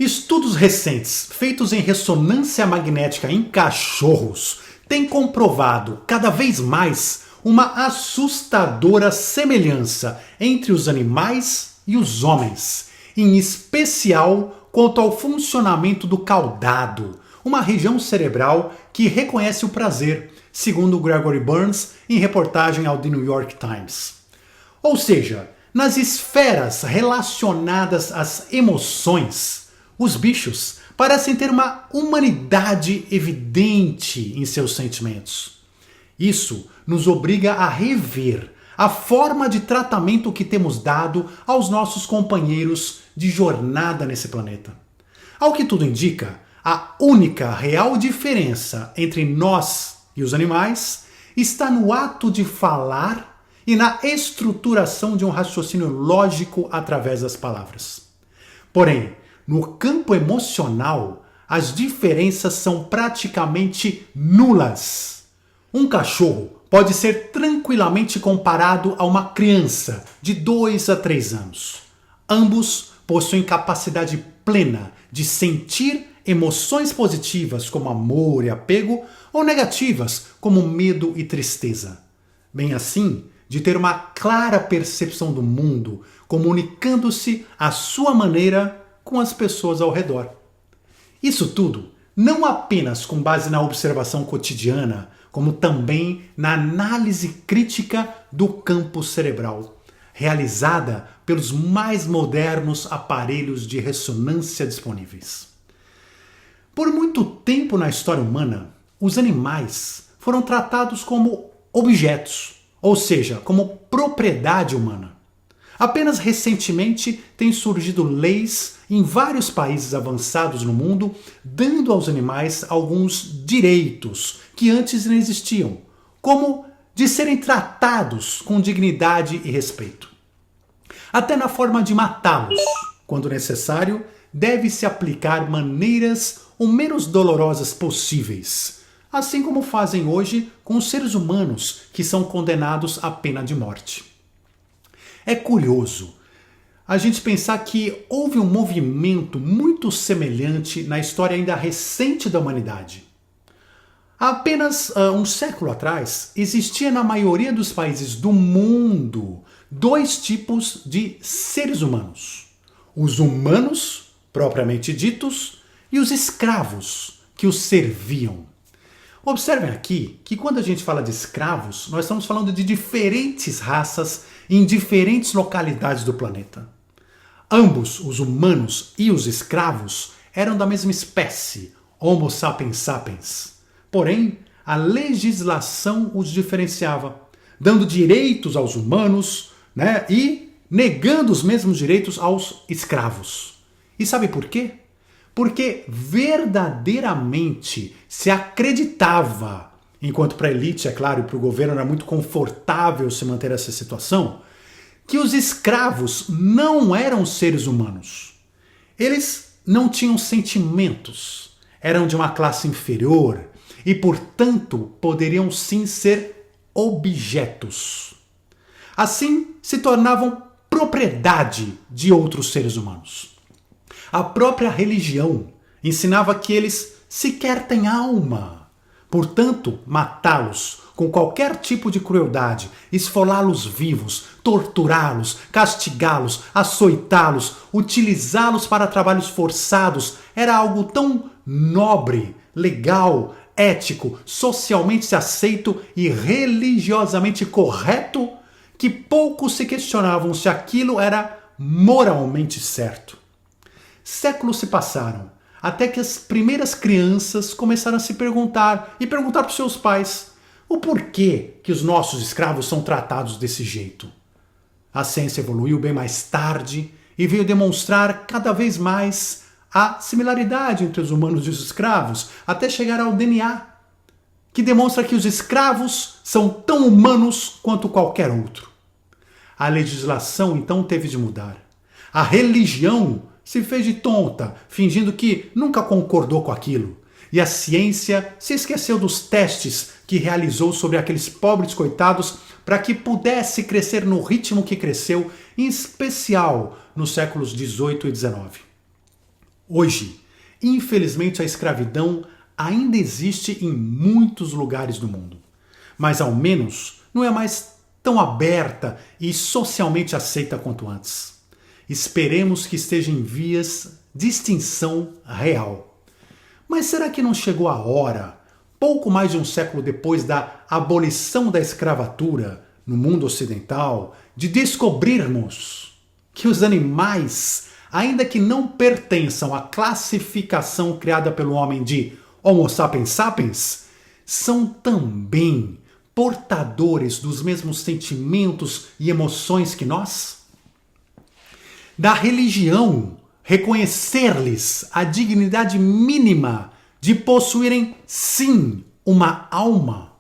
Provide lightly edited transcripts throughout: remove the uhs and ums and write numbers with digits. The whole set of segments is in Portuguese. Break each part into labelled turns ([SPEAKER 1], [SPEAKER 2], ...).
[SPEAKER 1] Estudos recentes feitos em ressonância magnética em cachorros têm comprovado cada vez mais uma assustadora semelhança entre os animais e os homens, em especial quanto ao funcionamento do caudado, uma região cerebral que reconhece o prazer, segundo Gregory Burns em reportagem ao The New York Times. Ou seja, nas esferas relacionadas às emoções, os bichos parecem ter uma humanidade evidente em seus sentimentos. Isso nos obriga a rever a forma de tratamento que temos dado aos nossos companheiros de jornada nesse planeta. Ao que tudo indica, a única real diferença entre nós e os animais está no ato de falar e na estruturação de um raciocínio lógico através das palavras. Porém, no campo emocional, as diferenças são praticamente nulas. Um cachorro pode ser tranquilamente comparado a uma criança de 2 a 3 anos. Ambos possuem capacidade plena de sentir emoções positivas como amor e apego ou negativas como medo e tristeza. Bem assim, de ter uma clara percepção do mundo, comunicando-se à sua maneira com as pessoas ao redor. Isso tudo não apenas com base na observação cotidiana, como também na análise crítica do campo cerebral, realizada pelos mais modernos aparelhos de ressonância disponíveis. Por muito tempo na história humana, os animais foram tratados como objetos, ou seja, como propriedade humana. Apenas recentemente têm surgido leis em vários países avançados no mundo, dando aos animais alguns direitos que antes não existiam, como de serem tratados com dignidade e respeito. Até na forma de matá-los, quando necessário, deve-se aplicar maneiras o menos dolorosas possíveis, assim como fazem hoje com os seres humanos que são condenados à pena de morte. É curioso a gente pensar que houve um movimento muito semelhante na história ainda recente da humanidade. Há apenas um século atrás, existia na maioria dos países do mundo 2 tipos de seres humanos. Os humanos, propriamente ditos, e os escravos, que os serviam. Observem aqui que quando a gente fala de escravos, nós estamos falando de diferentes raças em diferentes localidades do planeta. Ambos, os humanos e os escravos, eram da mesma espécie, Homo sapiens sapiens. Porém, a legislação os diferenciava, dando direitos aos humanos, e negando os mesmos direitos aos escravos. E sabe por quê? Porque verdadeiramente se acreditava, enquanto para a elite, é claro, e para o governo era muito confortável se manter essa situação, que os escravos não eram seres humanos. Eles não tinham sentimentos, eram de uma classe inferior e, portanto, poderiam sim ser objetos. Assim, se tornavam propriedade de outros seres humanos. A própria religião ensinava que eles sequer têm alma. Portanto, matá-los com qualquer tipo de crueldade, esfolá-los vivos, torturá-los, castigá-los, açoitá-los, utilizá-los para trabalhos forçados era algo tão nobre, legal, ético, socialmente aceito e religiosamente correto que poucos se questionavam se aquilo era moralmente certo. Séculos se passaram, até que as primeiras crianças começaram a se perguntar para os seus pais o porquê que os nossos escravos são tratados desse jeito. A ciência evoluiu bem mais tarde e veio demonstrar cada vez mais a similaridade entre os humanos e os escravos, até chegar ao DNA, que demonstra que os escravos são tão humanos quanto qualquer outro. A legislação então teve de mudar. A religião se fez de tonta, fingindo que nunca concordou com aquilo. E a ciência se esqueceu dos testes que realizou sobre aqueles pobres coitados para que pudesse crescer no ritmo que cresceu, em especial nos séculos XVIII e XIX. Hoje, infelizmente, a escravidão ainda existe em muitos lugares do mundo, mas ao menos não é mais tão aberta e socialmente aceita quanto antes. Esperemos que esteja em vias de extinção real. Mas será que não chegou a hora, pouco mais de um século depois da abolição da escravatura no mundo ocidental, de descobrirmos que os animais, ainda que não pertençam à classificação criada pelo homem de Homo sapiens sapiens, são também portadores dos mesmos sentimentos e emoções que nós? Da religião reconhecer-lhes a dignidade mínima de possuírem, sim, uma alma?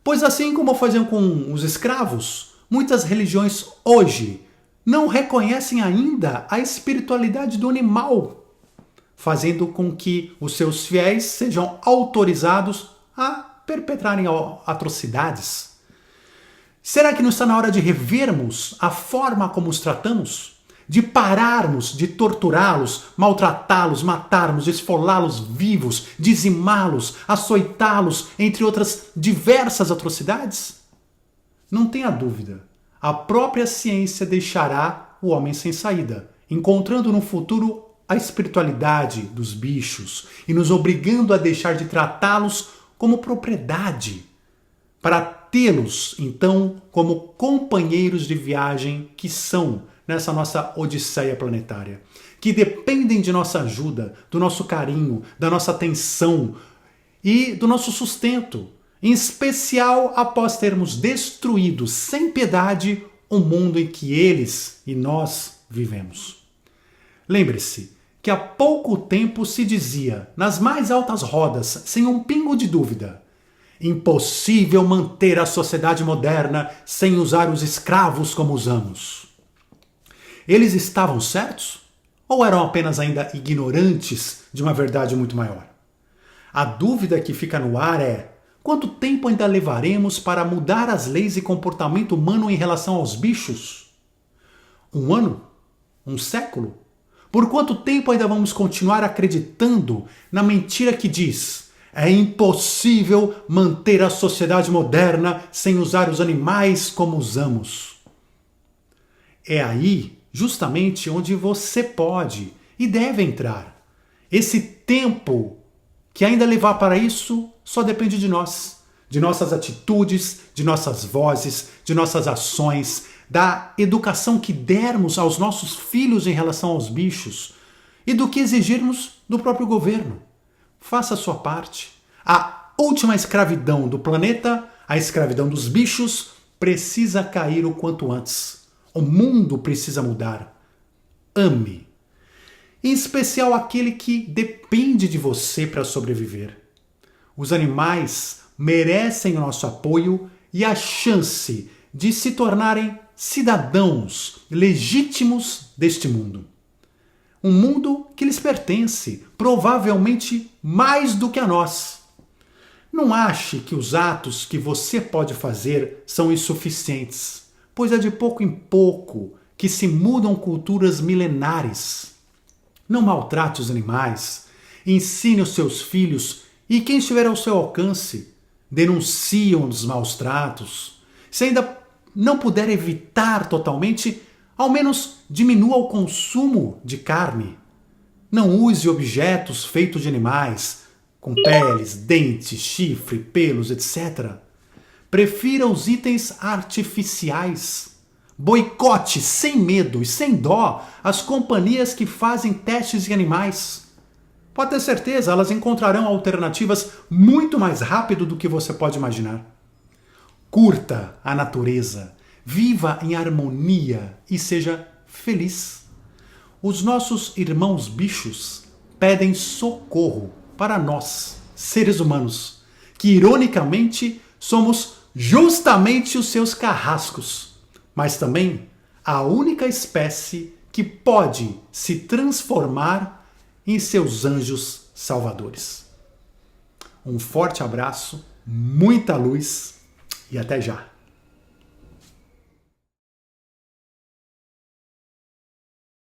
[SPEAKER 1] Pois assim como faziam com os escravos, muitas religiões hoje não reconhecem ainda a espiritualidade do animal, fazendo com que os seus fiéis sejam autorizados a perpetrarem atrocidades. Será que não está na hora de revermos a forma como os tratamos? De pararmos de torturá-los, maltratá-los, matarmos, esfolá-los vivos, dizimá-los, açoitá-los, entre outras diversas atrocidades? Não tenha dúvida, a própria ciência deixará o homem sem saída, encontrando no futuro a espiritualidade dos bichos e nos obrigando a deixar de tratá-los como propriedade, para tê-los, então, como companheiros de viagem que são nessa nossa odisseia planetária, que dependem de nossa ajuda, do nosso carinho, da nossa atenção e do nosso sustento, em especial após termos destruído sem piedade o mundo em que eles e nós vivemos. Lembre-se que há pouco tempo se dizia, nas mais altas rodas, sem um pingo de dúvida, impossível manter a sociedade moderna sem usar os escravos como usamos. Eles estavam certos? Ou eram apenas ainda ignorantes de uma verdade muito maior? A dúvida que fica no ar é: quanto tempo ainda levaremos para mudar as leis e comportamento humano em relação aos bichos? 1 ano? 1 século? Por quanto tempo ainda vamos continuar acreditando na mentira que diz: é impossível manter a sociedade moderna sem usar os animais como usamos? É aí justamente onde você pode e deve entrar. Esse tempo que ainda levar para isso só depende de nós, de nossas atitudes, de nossas vozes, de nossas ações, da educação que dermos aos nossos filhos em relação aos bichos e do que exigirmos do próprio governo. Faça a sua parte. A última escravidão do planeta, a escravidão dos bichos, precisa cair o quanto antes. O mundo precisa mudar. Ame. Em especial aquele que depende de você para sobreviver. Os animais merecem o nosso apoio e a chance de se tornarem cidadãos legítimos deste mundo. Um mundo que lhes pertence, provavelmente mais do que a nós. Não ache que os atos que você pode fazer são insuficientes, pois é de pouco em pouco que se mudam culturas milenares. Não maltrate os animais, ensine os seus filhos e quem estiver ao seu alcance, denunciam os maus tratos. Se ainda não puder evitar totalmente, ao menos diminua o consumo de carne. Não use objetos feitos de animais, com peles, dentes, chifre, pelos, etc. Prefira os itens artificiais. Boicote sem medo e sem dó as companhias que fazem testes em animais. Pode ter certeza, elas encontrarão alternativas muito mais rápido do que você pode imaginar. Curta a natureza, viva em harmonia e seja feliz. Os nossos irmãos bichos pedem socorro para nós, seres humanos, que ironicamente somos justamente os seus carrascos, mas também a única espécie que pode se transformar em seus anjos salvadores. Um forte abraço, muita luz e até já!